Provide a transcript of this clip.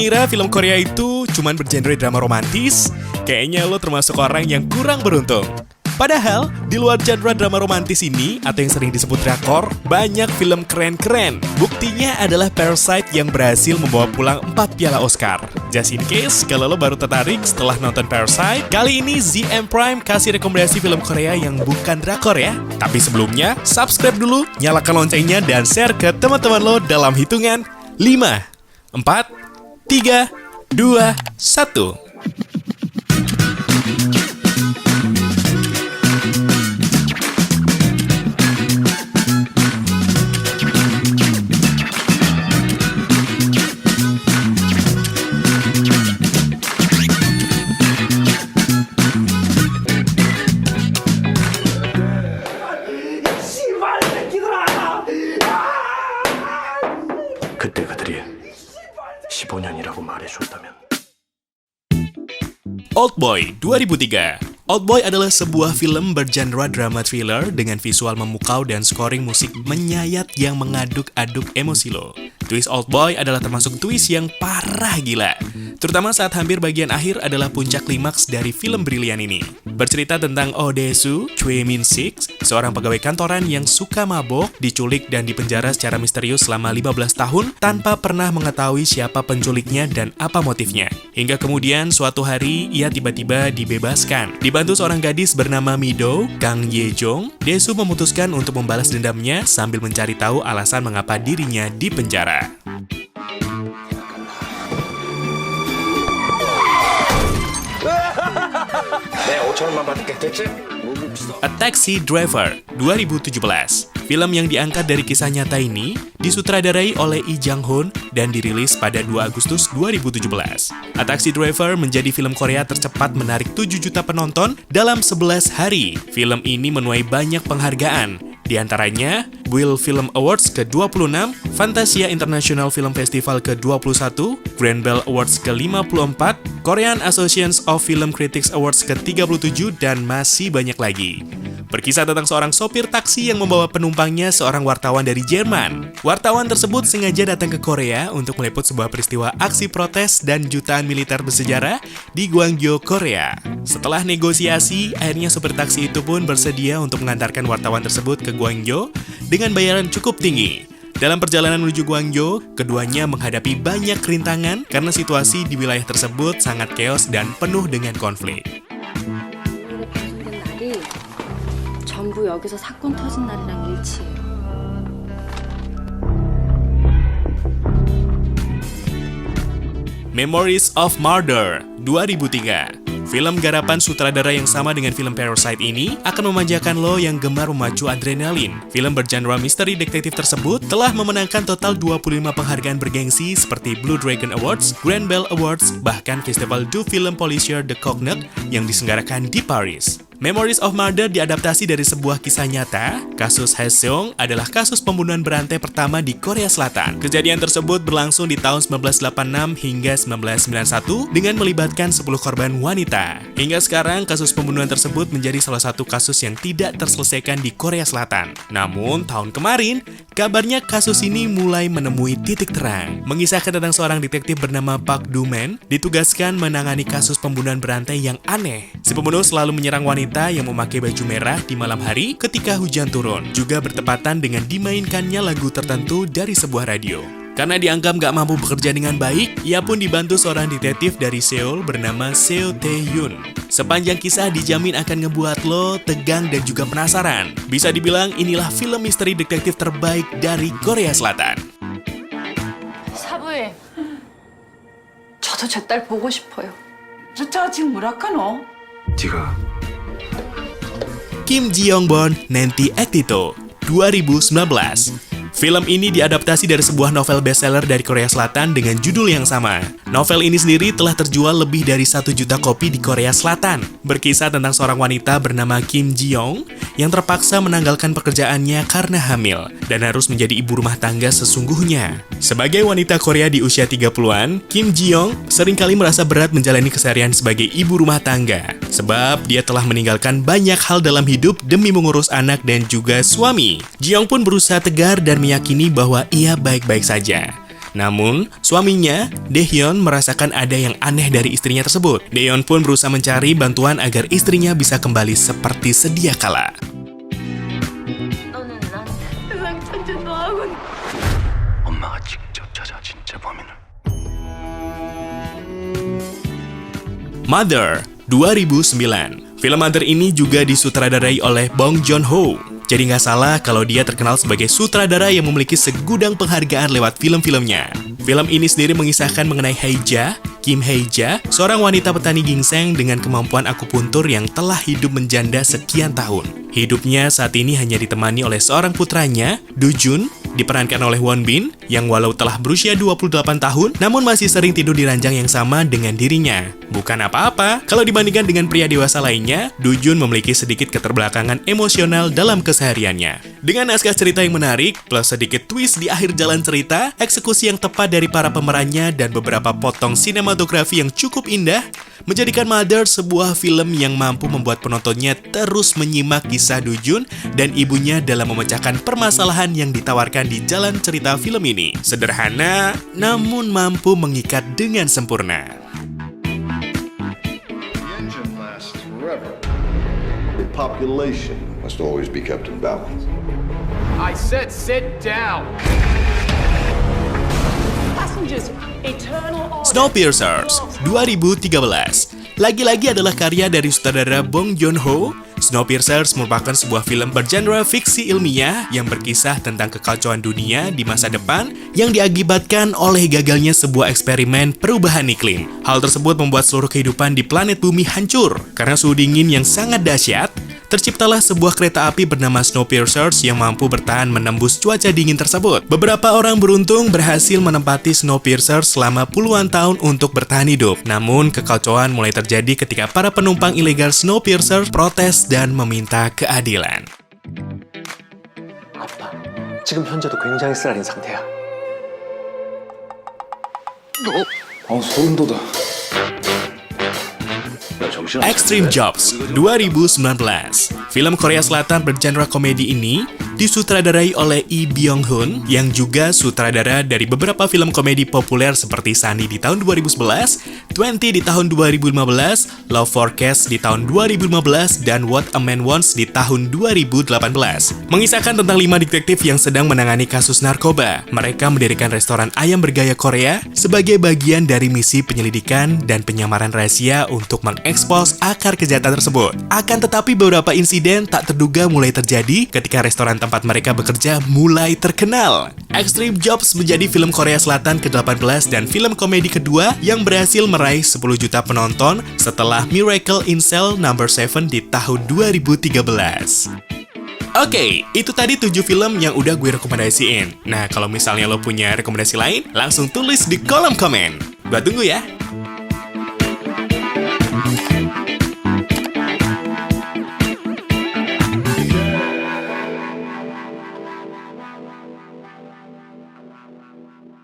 mengira film Korea itu cuman bergenre drama romantis, kayaknya lo termasuk orang yang kurang beruntung. Padahal, di luar genre drama romantis ini, atau yang sering disebut drakor, banyak film keren-keren. Buktinya adalah Parasite yang berhasil membawa pulang 4 piala Oscar. Just in case, kalau lo baru tertarik setelah nonton Parasite, kali ini ZM Prime kasih rekomendasi film Korea yang bukan drakor ya. Tapi sebelumnya, subscribe dulu, nyalakan loncengnya, dan share ke teman-teman lo dalam hitungan 5, 4, 3, 2, 1. 그때 그들이 15년이라고 말해줬다면 Oldboy 2003. Oldboy adalah sebuah film bergenre drama thriller dengan visual memukau dan scoring musik menyayat yang mengaduk-aduk emosi lo. Twist Oldboy adalah termasuk twist yang parah gila. Terutama saat hampir bagian akhir adalah puncak klimaks dari film brilian ini. Bercerita tentang Oh Dae-soo, Choi Min-sik, seorang pegawai kantoran yang suka mabok, diculik dan dipenjara secara misterius selama 15 tahun tanpa pernah mengetahui siapa penculiknya dan apa motifnya. Hingga kemudian suatu hari ia tiba-tiba dibebaskan. Dibantu seorang gadis bernama Mi-do, Kang Ye-jong, Dae-soo memutuskan untuk membalas dendamnya sambil mencari tahu alasan mengapa dirinya dipenjara. A Taxi Driver 2017. Film yang diangkat dari kisah nyata ini disutradarai oleh Lee Jang-hoon dan dirilis pada 2 Agustus 2017. A Taxi Driver menjadi film Korea tercepat menarik 7 juta penonton dalam 11 hari. Film ini menuai banyak penghargaan, di antaranya Buil Film Awards ke-26, Fantasia International Film Festival ke-21, Grand Bell Awards ke-54, Korean Association of Film Critics Awards ke-37, dan masih banyak lagi. Berkisah tentang seorang sopir taksi yang membawa penumpangnya seorang wartawan dari Jerman. Wartawan tersebut sengaja datang ke Korea untuk meliput sebuah peristiwa aksi protes dan jutaan militer bersejarah di Gwangju, Korea. Setelah negosiasi, akhirnya sopir taksi itu pun bersedia untuk mengantarkan wartawan tersebut ke Gwangju dengan bayaran cukup tinggi. Dalam perjalanan menuju Gwangju, keduanya menghadapi banyak rintangan karena situasi di wilayah tersebut sangat keos dan penuh dengan konflik. 전부 여기서 사건 터진 날이랑 일치해요. Memories of Murder 2003. Film garapan sutradara yang sama dengan film Parasite ini akan memanjakan lo yang gemar memacu adrenalin. Film bergenre misteri detektif tersebut telah memenangkan total 25 penghargaan bergengsi seperti Blue Dragon Awards, Grand Bell Awards, bahkan Festival du Film Policier de Cognac yang diselenggarakan di Paris. Memories of Murder diadaptasi dari sebuah kisah nyata. Kasus Haeseong adalah kasus pembunuhan berantai pertama di Korea Selatan. Kejadian tersebut berlangsung di tahun 1986 hingga 1991 dengan melibatkan 10 korban wanita. Hingga sekarang, kasus pembunuhan tersebut menjadi salah satu kasus yang tidak terselesaikan di Korea Selatan. Namun, tahun kemarin, kabarnya kasus ini mulai menemui titik terang. Mengisahkan tentang seorang detektif bernama Park Do-man, ditugaskan menangani kasus pembunuhan berantai yang aneh. Si pembunuh selalu menyerang wanita yang memakai baju merah di malam hari ketika hujan turun, juga bertepatan dengan dimainkannya lagu tertentu dari sebuah radio. Karena dianggap gak mampu bekerja dengan baik, ia pun dibantu seorang detektif dari Seoul bernama Seo Tae-hyun. Sepanjang kisah dijamin akan ngebuat lo tegang dan juga penasaran. Bisa dibilang inilah film misteri detektif terbaik dari Korea Selatan. 사부님, 저도 제 딸 보고 싶어요. 저 지금 뭐랄까노? 네가 Kim Ji-young-bon, Nanti Actito 2019. Film ini diadaptasi dari sebuah novel bestseller dari Korea Selatan dengan judul yang sama. Novel ini sendiri telah terjual lebih dari 1 juta kopi di Korea Selatan. Berkisah tentang seorang wanita bernama Kim Ji-young yang terpaksa menanggalkan pekerjaannya karena hamil dan harus menjadi ibu rumah tangga sesungguhnya. Sebagai wanita Korea di usia 30-an, Kim Ji-young seringkali merasa berat menjalani keseharian sebagai ibu rumah tangga. Sebab dia telah meninggalkan banyak hal dalam hidup demi mengurus anak dan juga suami. Ji-young pun berusaha tegar dan meyakini bahwa ia baik-baik saja. Namun, suaminya, Daehyun, merasakan ada yang aneh dari istrinya tersebut. Daehyun pun berusaha mencari bantuan agar istrinya bisa kembali seperti sedia kala. 엄마가 직접 찾아 진짜 범인을. Mother, 2009. Film Mother ini juga disutradarai oleh Bong Joon-ho. Jadi nggak salah kalau dia terkenal sebagai sutradara yang memiliki segudang penghargaan lewat film-filmnya. Film ini sendiri mengisahkan mengenai Hae-ja, Kim Hae-ja, seorang wanita petani ginseng dengan kemampuan akupuntur yang telah hidup menjanda sekian tahun. Hidupnya saat ini hanya ditemani oleh seorang putranya, Do-jun, diperankan oleh Won Bin, yang walau telah berusia 28 tahun, namun masih sering tidur di ranjang yang sama dengan dirinya. Bukan apa-apa, kalau dibandingkan dengan pria dewasa lainnya, Do-jun memiliki sedikit keterbelakangan emosional dalam kesehariannya. Dengan naskah cerita yang menarik, plus sedikit twist di akhir jalan cerita, eksekusi yang tepat dari para pemerannya, dan beberapa potong sinematografi yang cukup indah, menjadikan Mother sebuah film yang mampu membuat penontonnya terus menyimak kisah Do-jun dan ibunya dalam memecahkan permasalahan yang ditawarkan di jalan cerita film ini. Sederhana, namun mampu mengikat dengan sempurna. The engine lasts forever. The population must always be kept in balance. I said sit down. Passengers, eternal order. Snowpiercer 2013. Lagi-lagi adalah karya dari sutradara Bong Joon-ho. Snowpiercer merupakan sebuah film bergenre fiksi ilmiah yang berkisah tentang kekacauan dunia di masa depan yang diakibatkan oleh gagalnya sebuah eksperimen perubahan iklim. Hal tersebut membuat seluruh kehidupan di planet bumi hancur. Karena suhu dingin yang sangat dahsyat, terciptalah sebuah kereta api bernama Snowpiercer yang mampu bertahan menembus cuaca dingin tersebut. Beberapa orang beruntung berhasil menempati Snowpiercer selama puluhan tahun untuk bertahan hidup. Namun, kekacauan mulai terjadi ketika para penumpang ilegal Snowpiercer protes dan meminta keadilan. 아빠, 지금 현재도 굉장히 쓰라린 상태야. 소름 돋아. Extreme Jobs 2019. Film Korea Selatan bergenre komedi ini disutradarai oleh Lee Byung-hun yang juga sutradara dari beberapa film komedi populer seperti Sunny di tahun 2011, 20 di tahun 2015, Love Forecast di tahun 2015, dan What a Man Wants di tahun 2018. Mengisahkan tentang 5 detektif yang sedang menangani kasus narkoba. Mereka mendirikan restoran ayam bergaya Korea sebagai bagian dari misi penyelidikan dan penyamaran rahasia untuk mengekspos akar kejahatan tersebut. Akan tetapi beberapa insiden tak terduga mulai terjadi ketika restoran tempat mereka bekerja mulai terkenal. Extreme Jobs menjadi film Korea Selatan ke-18 dan film komedi kedua yang berhasil meraih 10 juta penonton setelah Miracle in Cell No. 7 di tahun 2013. Oke, itu tadi 7 film yang udah gue rekomendasiin. Nah, kalau misalnya lo punya rekomendasi lain, langsung tulis di kolom komen. Gue tunggu ya.